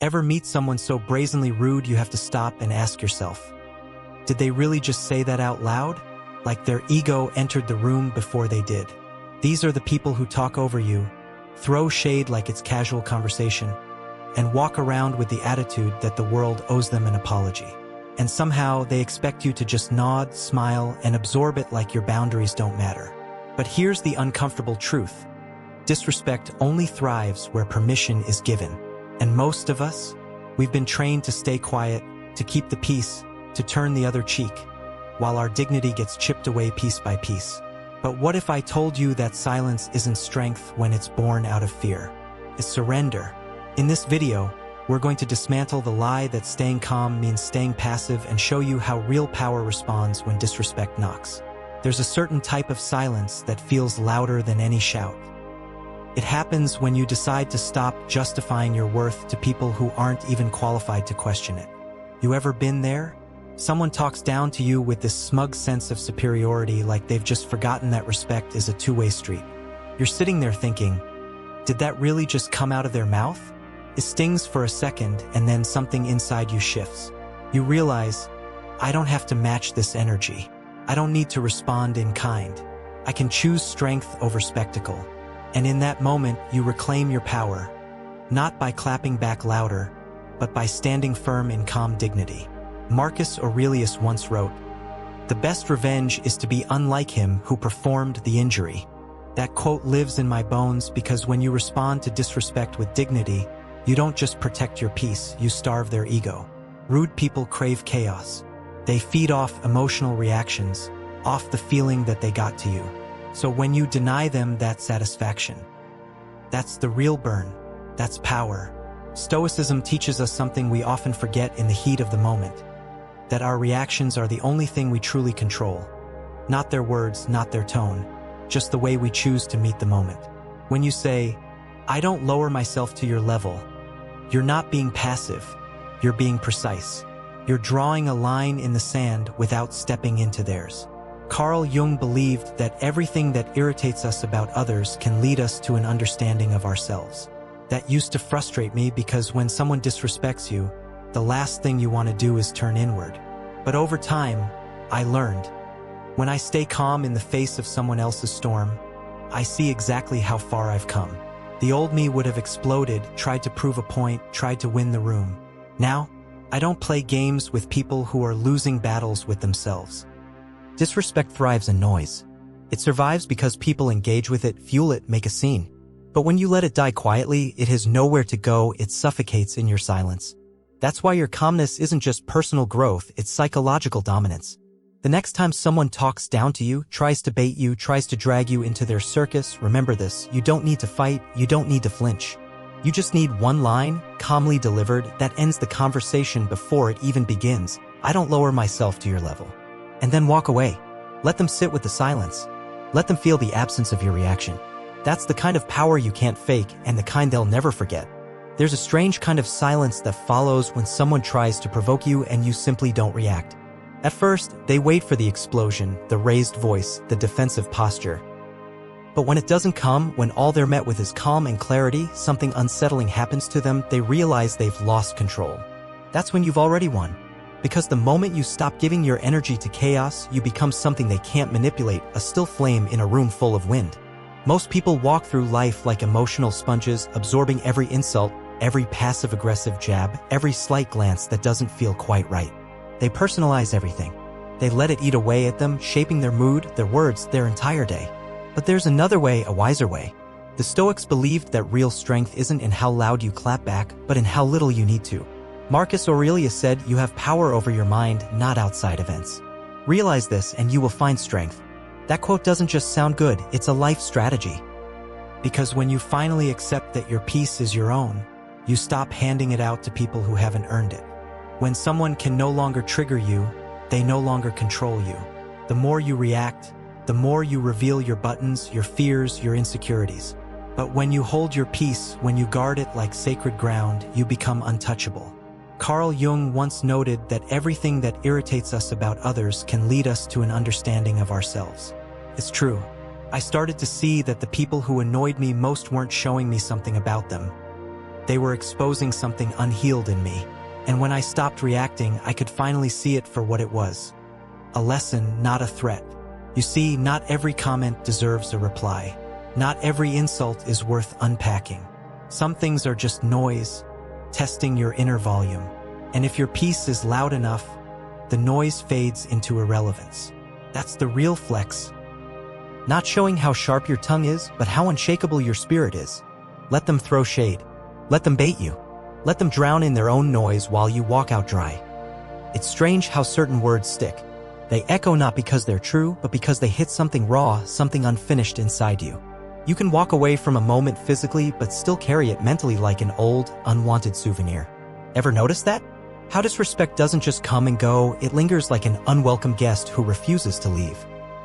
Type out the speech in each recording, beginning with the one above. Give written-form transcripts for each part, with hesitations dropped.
Ever meet someone so brazenly rude you have to stop and ask yourself, did they really just say that out loud? Like their ego entered the room before they did. These are the people who talk over you, throw shade like it's casual conversation, and walk around with the attitude that the world owes them an apology. And somehow they expect you to just nod, smile, and absorb it like your boundaries don't matter. But here's the uncomfortable truth. Disrespect only thrives where permission is given. And most of us, we've been trained to stay quiet, to keep the peace, to turn the other cheek, while our dignity gets chipped away piece by piece. But what if I told you that silence isn't strength when it's born out of fear? It's surrender. In this video, we're going to dismantle the lie that staying calm means staying passive and show you how real power responds when disrespect knocks. There's a certain type of silence that feels louder than any shout. It happens when you decide to stop justifying your worth to people who aren't even qualified to question it. You ever been there? Someone talks down to you with this smug sense of superiority, like they've just forgotten that respect is a two-way street. You're sitting there thinking, did that really just come out of their mouth? It stings for a second, and then something inside you shifts. You realize, I don't have to match this energy. I don't need to respond in kind. I can choose strength over spectacle. And in that moment, you reclaim your power, not by clapping back louder, but by standing firm in calm dignity. Marcus Aurelius once wrote, "The best revenge is to be unlike him who performed the injury." That quote lives in my bones because when you respond to disrespect with dignity, you don't just protect your peace, you starve their ego. Rude people crave chaos. They feed off emotional reactions, off the feeling that they got to you. So when you deny them that satisfaction, that's the real burn. That's power. Stoicism teaches us something we often forget in the heat of the moment, that our reactions are the only thing we truly control. Not their words, not their tone, just the way we choose to meet the moment. When you say, I don't lower myself to your level, you're not being passive, you're being precise. You're drawing a line in the sand without stepping into theirs. Carl Jung believed that everything that irritates us about others can lead us to an understanding of ourselves. That used to frustrate me because when someone disrespects you, the last thing you want to do is turn inward. But over time, I learned, when I stay calm in the face of someone else's storm, I see exactly how far I've come. The old me would have exploded, tried to prove a point, tried to win the room. Now, I don't play games with people who are losing battles with themselves. Disrespect thrives in noise. It survives because people engage with it, fuel it, make a scene. But when you let it die quietly, it has nowhere to go, it suffocates in your silence. That's why your calmness isn't just personal growth, it's psychological dominance. The next time someone talks down to you, tries to bait you, tries to drag you into their circus, remember this, you don't need to fight, you don't need to flinch. You just need one line, calmly delivered, that ends the conversation before it even begins. I don't lower myself to your level. And then walk away. Let them sit with the silence. Let them feel the absence of your reaction. That's the kind of power you can't fake and the kind they'll never forget. There's a strange kind of silence that follows when someone tries to provoke you and you simply don't react. At first, they wait for the explosion, the raised voice, the defensive posture. But when it doesn't come, when all they're met with is calm and clarity, something unsettling happens to them, they realize they've lost control. That's when you've already won. Because the moment you stop giving your energy to chaos, you become something they can't manipulate, a still flame in a room full of wind. Most people walk through life like emotional sponges, absorbing every insult, every passive-aggressive jab, every slight glance that doesn't feel quite right. They personalize everything. They let it eat away at them, shaping their mood, their words, their entire day. But there's another way, a wiser way. The Stoics believed that real strength isn't in how loud you clap back, but in how little you need to. Marcus Aurelius said, you have power over your mind, not outside events. Realize this and you will find strength. That quote doesn't just sound good, it's a life strategy. Because when you finally accept that your peace is your own, you stop handing it out to people who haven't earned it. When someone can no longer trigger you, they no longer control you. The more you react, the more you reveal your buttons, your fears, your insecurities. But when you hold your peace, when you guard it like sacred ground, you become untouchable. Carl Jung once noted that everything that irritates us about others can lead us to an understanding of ourselves. It's true. I started to see that the people who annoyed me most weren't showing me something about them. They were exposing something unhealed in me. And when I stopped reacting, I could finally see it for what it was. A lesson, not a threat. You see, not every comment deserves a reply. Not every insult is worth unpacking. Some things are just noise, testing your inner volume. And if your piece is loud enough, the noise fades into irrelevance. That's the real flex. Not showing how sharp your tongue is, but how unshakable your spirit is. Let them throw shade. Let them bait you. Let them drown in their own noise while you walk out dry. It's strange how certain words stick. They echo not because they're true, but because they hit something raw, something unfinished inside you. You can walk away from a moment physically, but still carry it mentally like an old, unwanted souvenir. Ever notice that? How disrespect doesn't just come and go, it lingers like an unwelcome guest who refuses to leave.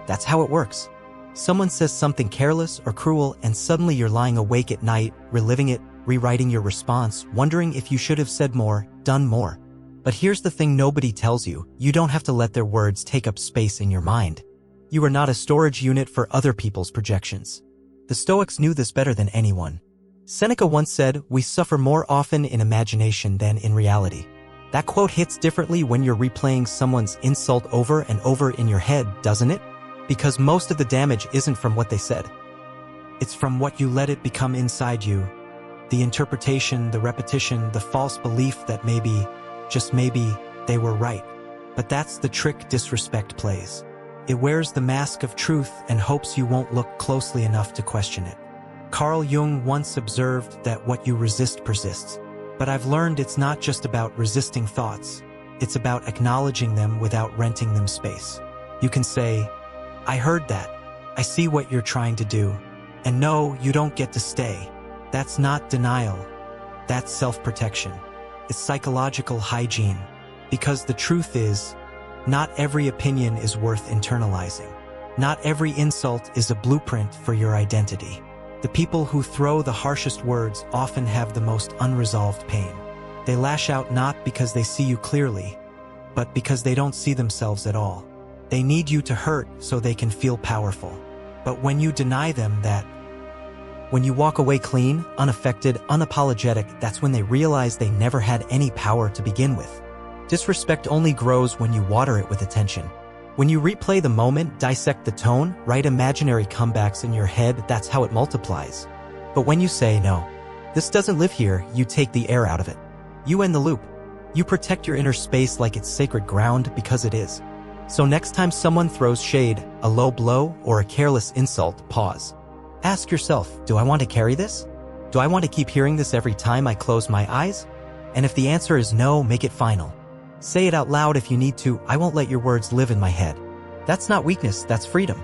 That's how it works. Someone says something careless or cruel, and suddenly you're lying awake at night, reliving it, rewriting your response, wondering if you should have said more, done more. But here's the thing nobody tells you: you don't have to let their words take up space in your mind. You are not a storage unit for other people's projections. The Stoics knew this better than anyone. Seneca once said, "We suffer more often in imagination than in reality." That quote hits differently when you're replaying someone's insult over and over in your head, doesn't it? Because most of the damage isn't from what they said. It's from what you let it become inside you. The interpretation, the repetition, the false belief that maybe, just maybe, they were right. But that's the trick disrespect plays. It wears the mask of truth and hopes you won't look closely enough to question it. Carl Jung once observed that what you resist persists. But I've learned it's not just about resisting thoughts. It's about acknowledging them without renting them space. You can say, "I heard that. I see what you're trying to do. And no, you don't get to stay." That's not denial. That's self-protection. It's psychological hygiene. Because the truth is, not every opinion is worth internalizing. Not every insult is a blueprint for your identity. The people who throw the harshest words often have the most unresolved pain. They lash out not because they see you clearly, but because they don't see themselves at all. They need you to hurt so they can feel powerful. But when you deny them that, when you walk away clean, unaffected, unapologetic, that's when they realize they never had any power to begin with. Disrespect only grows when you water it with attention. When you replay the moment, dissect the tone, write imaginary comebacks in your head, that's how it multiplies. But when you say, "No, this doesn't live here," you take the air out of it. You end the loop. You protect your inner space like it's sacred ground, because it is. So next time someone throws shade, a low blow, or a careless insult, pause. Ask yourself, do I want to carry this? Do I want to keep hearing this every time I close my eyes? And if the answer is no, make it final. Say it out loud if you need to. "I won't let your words live in my head." That's not weakness, that's freedom.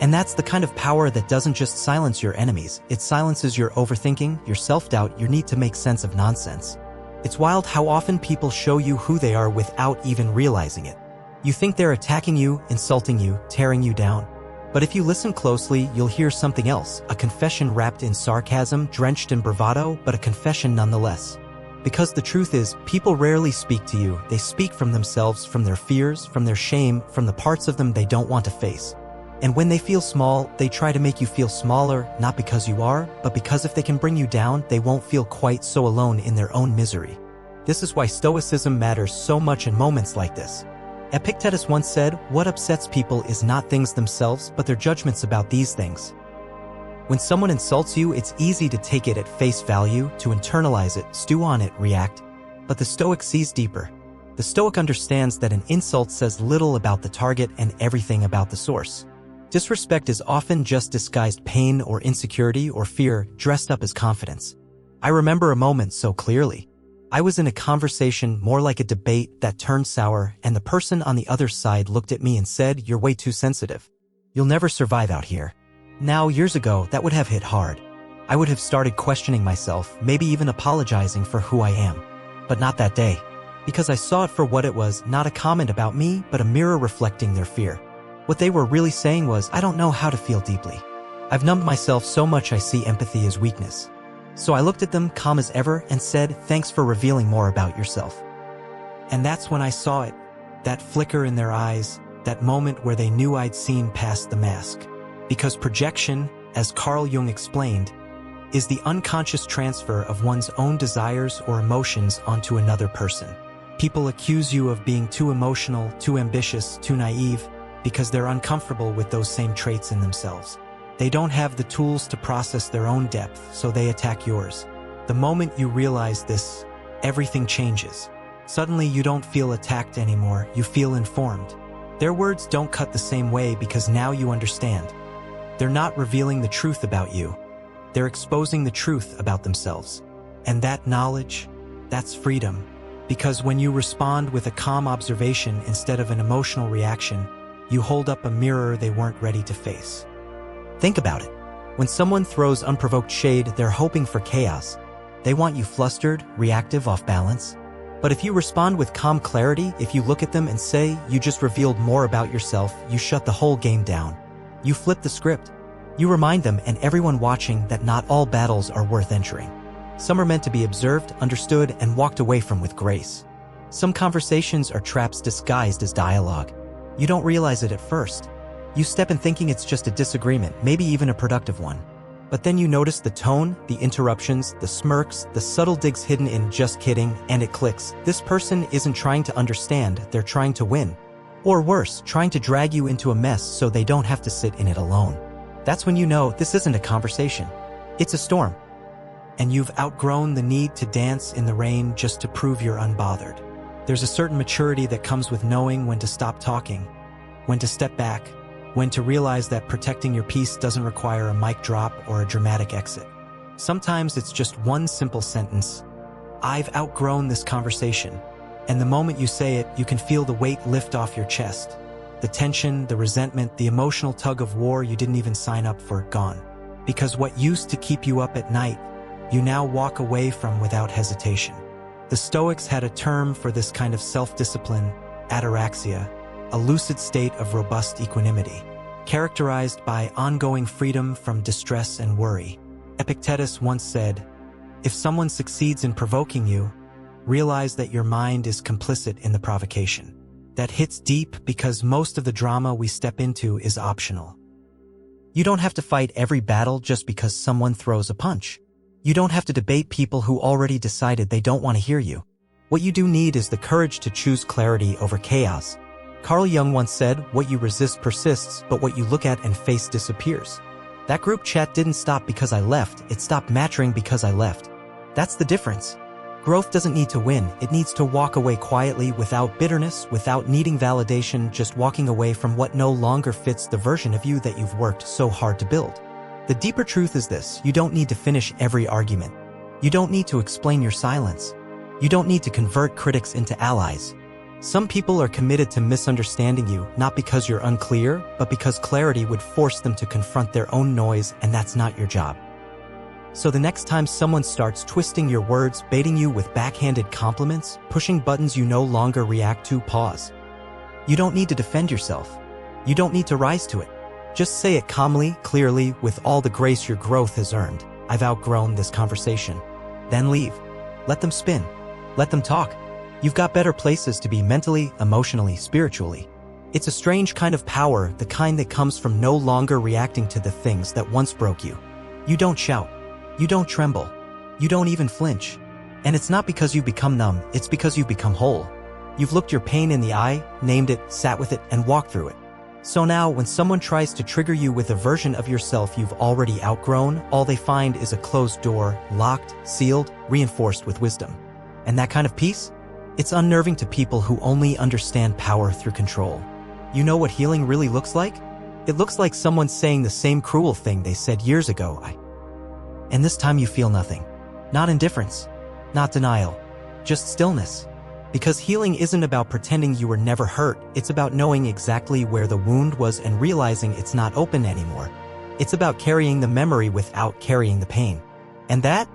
And that's the kind of power that doesn't just silence your enemies, it silences your overthinking, your self-doubt, your need to make sense of nonsense. It's wild how often people show you who they are without even realizing it. You think they're attacking you, insulting you, tearing you down. But if you listen closely, you'll hear something else, a confession wrapped in sarcasm, drenched in bravado, but a confession nonetheless. Because the truth is, people rarely speak to you. They speak from themselves, from their fears, from their shame, from the parts of them they don't want to face. And when they feel small, they try to make you feel smaller, not because you are, but because if they can bring you down, they won't feel quite so alone in their own misery. This is why Stoicism matters so much in moments like this. Epictetus once said, "What upsets people is not things themselves, but their judgments about these things." When someone insults you, it's easy to take it at face value, to internalize it, stew on it, react. But the Stoic sees deeper. The Stoic understands that an insult says little about the target and everything about the source. Disrespect is often just disguised pain or insecurity or fear dressed up as confidence. I remember a moment so clearly. I was in a conversation, more like a debate, that turned sour, and the person on the other side looked at me and said, "You're way too sensitive. You'll never survive out here." Now, years ago, that would have hit hard. I would have started questioning myself, maybe even apologizing for who I am. But not that day. Because I saw it for what it was, not a comment about me, but a mirror reflecting their fear. What they were really saying was, "I don't know how to feel deeply. I've numbed myself so much I see empathy as weakness." So I looked at them, calm as ever, and said, "Thanks for revealing more about yourself." And that's when I saw it. That flicker in their eyes, that moment where they knew I'd seen past the mask. Because projection, as Carl Jung explained, is the unconscious transfer of one's own desires or emotions onto another person. People accuse you of being too emotional, too ambitious, too naive, because they're uncomfortable with those same traits in themselves. They don't have the tools to process their own depth, so they attack yours. The moment you realize this, everything changes. Suddenly you don't feel attacked anymore, you feel informed. Their words don't cut the same way because now you understand. They're not revealing the truth about you. They're exposing the truth about themselves. And that knowledge, that's freedom. Because when you respond with a calm observation instead of an emotional reaction, you hold up a mirror they weren't ready to face. Think about it. When someone throws unprovoked shade, they're hoping for chaos. They want you flustered, reactive, off balance. But if you respond with calm clarity, if you look at them and say, "You just revealed more about yourself," you shut the whole game down. You flip the script. You remind them and everyone watching that not all battles are worth entering. Some are meant to be observed, understood, and walked away from with grace. Some conversations are traps disguised as dialogue. You don't realize it at first. You step in thinking it's just a disagreement, maybe even a productive one. But then you notice the tone, the interruptions, the smirks, the subtle digs hidden in "just kidding," and it clicks. This person isn't trying to understand, they're trying to win. Or worse, trying to drag you into a mess so they don't have to sit in it alone. That's when you know this isn't a conversation. It's a storm. And you've outgrown the need to dance in the rain just to prove you're unbothered. There's a certain maturity that comes with knowing when to stop talking, when to step back, when to realize that protecting your peace doesn't require a mic drop or a dramatic exit. Sometimes it's just one simple sentence: "I've outgrown this conversation." And the moment you say it, you can feel the weight lift off your chest. The tension, the resentment, the emotional tug of war you didn't even sign up for, gone. Because what used to keep you up at night, you now walk away from without hesitation. The Stoics had a term for this kind of self-discipline: ataraxia, a lucid state of robust equanimity, characterized by ongoing freedom from distress and worry. Epictetus once said, "If someone succeeds in provoking you, realize that your mind is complicit in the provocation." That hits deep because most of the drama we step into is optional. You don't have to fight every battle just because someone throws a punch. You don't have to debate people who already decided they don't want to hear you. What you do need is the courage to choose clarity over chaos. Carl Jung once said, "What you resist persists, but what you look at and face disappears." That group chat didn't stop because I left, it stopped mattering because I left. That's the difference. Growth doesn't need to win, it needs to walk away quietly, without bitterness, without needing validation, just walking away from what no longer fits the version of you that you've worked so hard to build. The deeper truth is this: you don't need to finish every argument. You don't need to explain your silence. You don't need to convert critics into allies. Some people are committed to misunderstanding you, not because you're unclear, but because clarity would force them to confront their own noise, and that's not your job. So the next time someone starts twisting your words, baiting you with backhanded compliments, pushing buttons you no longer react to, pause. You don't need to defend yourself. You don't need to rise to it. Just say it calmly, clearly, with all the grace your growth has earned. "I've outgrown this conversation." Then leave. Let them spin. Let them talk. You've got better places to be mentally, emotionally, spiritually. It's a strange kind of power, the kind that comes from no longer reacting to the things that once broke you. You don't shout. You don't tremble. You don't even flinch. And it's not because you've become numb, it's because you've become whole. You've looked your pain in the eye, named it, sat with it, and walked through it. So now, when someone tries to trigger you with a version of yourself you've already outgrown, all they find is a closed door, locked, sealed, reinforced with wisdom. And that kind of peace? It's unnerving to people who only understand power through control. You know what healing really looks like? It looks like someone saying the same cruel thing they said years ago. And this time you feel nothing. Not indifference. Not denial. Just stillness. Because healing isn't about pretending you were never hurt, it's about knowing exactly where the wound was and realizing it's not open anymore. It's about carrying the memory without carrying the pain. And that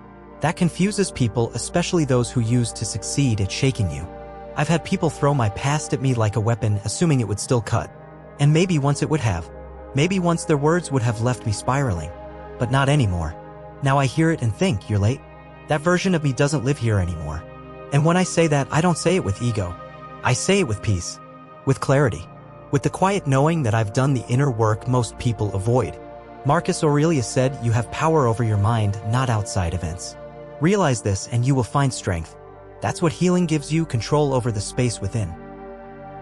confuses people, especially those who used to succeed at shaking you. I've had people throw my past at me like a weapon, assuming it would still cut. And maybe once it would have. Maybe once their words would have left me spiraling. But not anymore. Now I hear it and think, "You're late." That version of me doesn't live here anymore. And when I say that, I don't say it with ego. I say it with peace. With clarity. With the quiet knowing that I've done the inner work most people avoid. Marcus Aurelius said, "You have power over your mind, not outside events." Realize this and you will find strength. That's what healing gives you, control over the space within.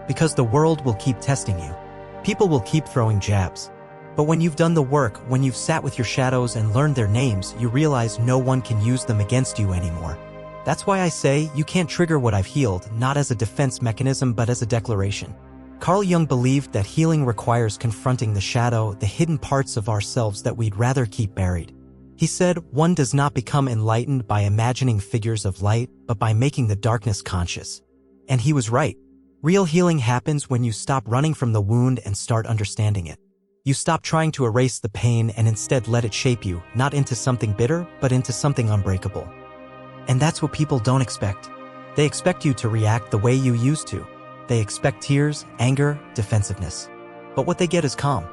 Because the world will keep testing you. People will keep throwing jabs. But when you've done the work, when you've sat with your shadows and learned their names, you realize no one can use them against you anymore. That's why I say you can't trigger what I've healed, not as a defense mechanism but as a declaration. Carl Jung believed that healing requires confronting the shadow, the hidden parts of ourselves that we'd rather keep buried. He said, one does not become enlightened by imagining figures of light, but by making the darkness conscious. And he was right. Real healing happens when you stop running from the wound and start understanding it. You stop trying to erase the pain and instead let it shape you, not into something bitter, but into something unbreakable. And that's what people don't expect. They expect you to react the way you used to. They expect tears, anger, defensiveness. But what they get is calm.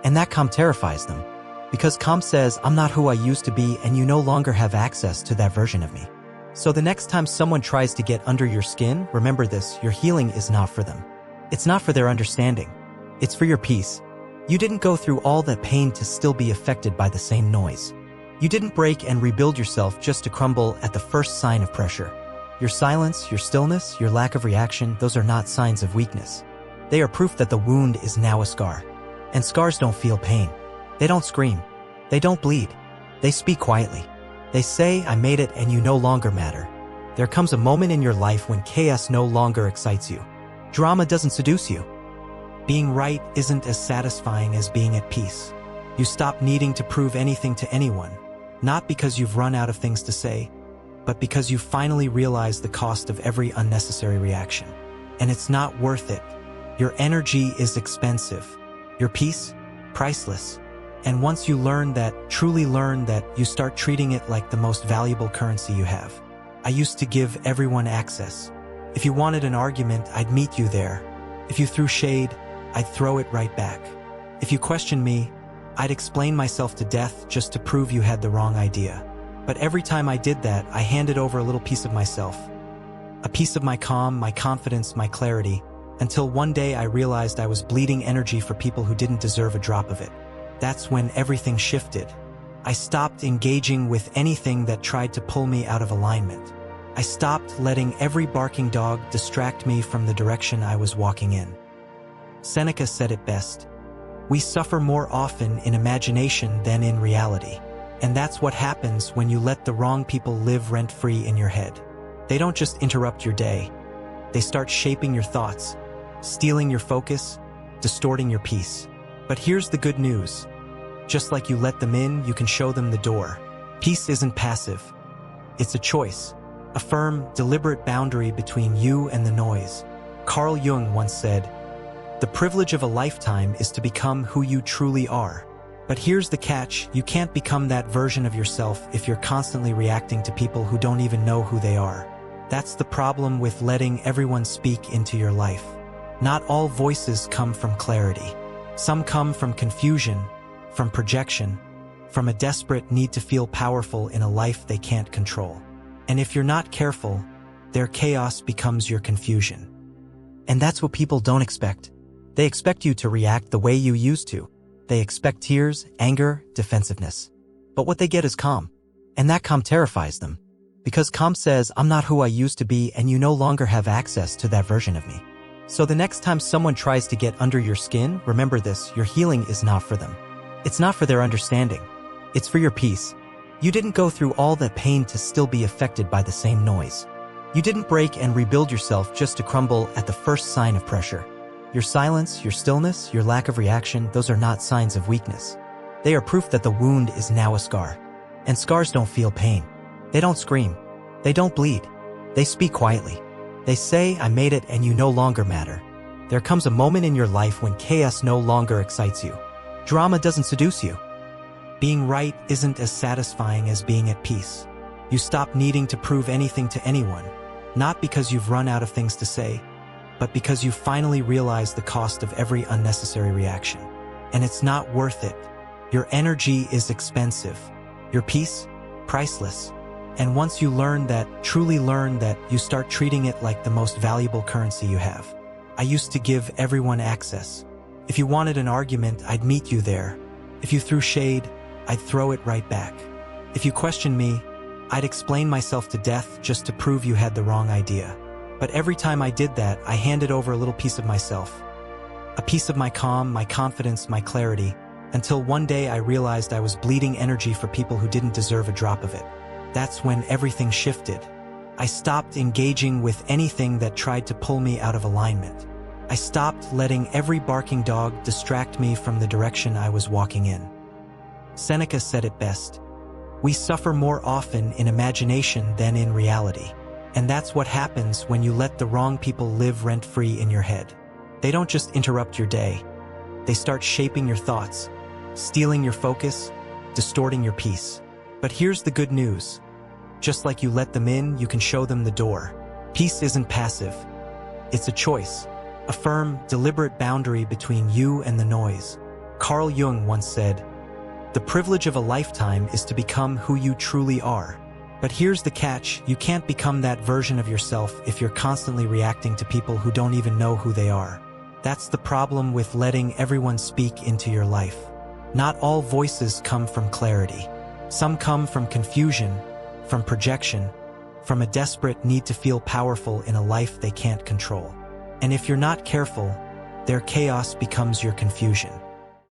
And that calm terrifies them. Because calm says, I'm not who I used to be and you no longer have access to that version of me. So the next time someone tries to get under your skin, remember this, your healing is not for them. It's not for their understanding. It's for your peace. You didn't go through all that pain to still be affected by the same noise. You didn't break and rebuild yourself just to crumble at the first sign of pressure. Your silence, your stillness, your lack of reaction, those are not signs of weakness. They are proof that the wound is now a scar. And scars don't feel pain. They don't scream. They don't bleed. They speak quietly. They say, I made it and you no longer matter. There comes a moment in your life when chaos no longer excites you. Drama doesn't seduce you. Being right isn't as satisfying as being at peace. You stop needing to prove anything to anyone, not because you've run out of things to say, but because you finally realize the cost of every unnecessary reaction. And it's not worth it. Your energy is expensive. Your peace, priceless. And once you learn that, truly learn that, you start treating it like the most valuable currency you have. I used to give everyone access. If you wanted an argument, I'd meet you there. If you threw shade, I'd throw it right back. If you questioned me, I'd explain myself to death just to prove you had the wrong idea. But every time I did that, I handed over a little piece of myself. A piece of my calm, my confidence, my clarity, until one day I realized I was bleeding energy for people who didn't deserve a drop of it. That's when everything shifted. I stopped engaging with anything that tried to pull me out of alignment. I stopped letting every barking dog distract me from the direction I was walking in. Seneca said it best. We suffer more often in imagination than in reality. And that's what happens when you let the wrong people live rent-free in your head. They don't just interrupt your day. They start shaping your thoughts, stealing your focus, distorting your peace. But here's the good news. Just like you let them in, you can show them the door. Peace isn't passive. It's a choice. A firm, deliberate boundary between you and the noise. Carl Jung once said, "The privilege of a lifetime is to become who you truly are." But here's the catch, you can't become that version of yourself if you're constantly reacting to people who don't even know who they are. That's the problem with letting everyone speak into your life. Not all voices come from clarity. Some come from confusion, from projection, from a desperate need to feel powerful in a life they can't control. And if you're not careful, their chaos becomes your confusion. And that's what people don't expect. They expect you to react the way you used to. They expect tears, anger, defensiveness. But what they get is calm. And that calm terrifies them. Because calm says, I'm not who I used to be and you no longer have access to that version of me. So the next time someone tries to get under your skin, remember this, your healing is not for them. It's not for their understanding. It's for your peace. You didn't go through all that pain to still be affected by the same noise. You didn't break and rebuild yourself just to crumble at the first sign of pressure. Your silence, your stillness, your lack of reaction, those are not signs of weakness. They are proof that the wound is now a scar. And scars don't feel pain. They don't scream. They don't bleed. They speak quietly. They say, I made it and you no longer matter. There comes a moment in your life when chaos no longer excites you. Drama doesn't seduce you. Being right isn't as satisfying as being at peace. You stop needing to prove anything to anyone, not because you've run out of things to say, but because you finally realize the cost of every unnecessary reaction. And it's not worth it. Your energy is expensive. Your peace, priceless. And once you learn that, truly learn that, you start treating it like the most valuable currency you have. I used to give everyone access. If you wanted an argument, I'd meet you there. If you threw shade, I'd throw it right back. If you questioned me, I'd explain myself to death just to prove you had the wrong idea. But every time I did that, I handed over a little piece of myself. A piece of my calm, my confidence, my clarity, until one day I realized I was bleeding energy for people who didn't deserve a drop of it. That's when everything shifted. I stopped engaging with anything that tried to pull me out of alignment. I stopped letting every barking dog distract me from the direction I was walking in. Seneca said it best. We suffer more often in imagination than in reality. And that's what happens when you let the wrong people live rent-free in your head. They don't just interrupt your day. They start shaping your thoughts, stealing your focus, distorting your peace. But here's the good news. Just like you let them in, you can show them the door. Peace isn't passive. It's a choice, a firm, deliberate boundary between you and the noise. Carl Jung once said, "The privilege of a lifetime is to become who you truly are." But here's the catch, you can't become that version of yourself if you're constantly reacting to people who don't even know who they are. That's the problem with letting everyone speak into your life. Not all voices come from clarity. Some come from confusion, from projection, from a desperate need to feel powerful in a life they can't control. And if you're not careful, their chaos becomes your confusion.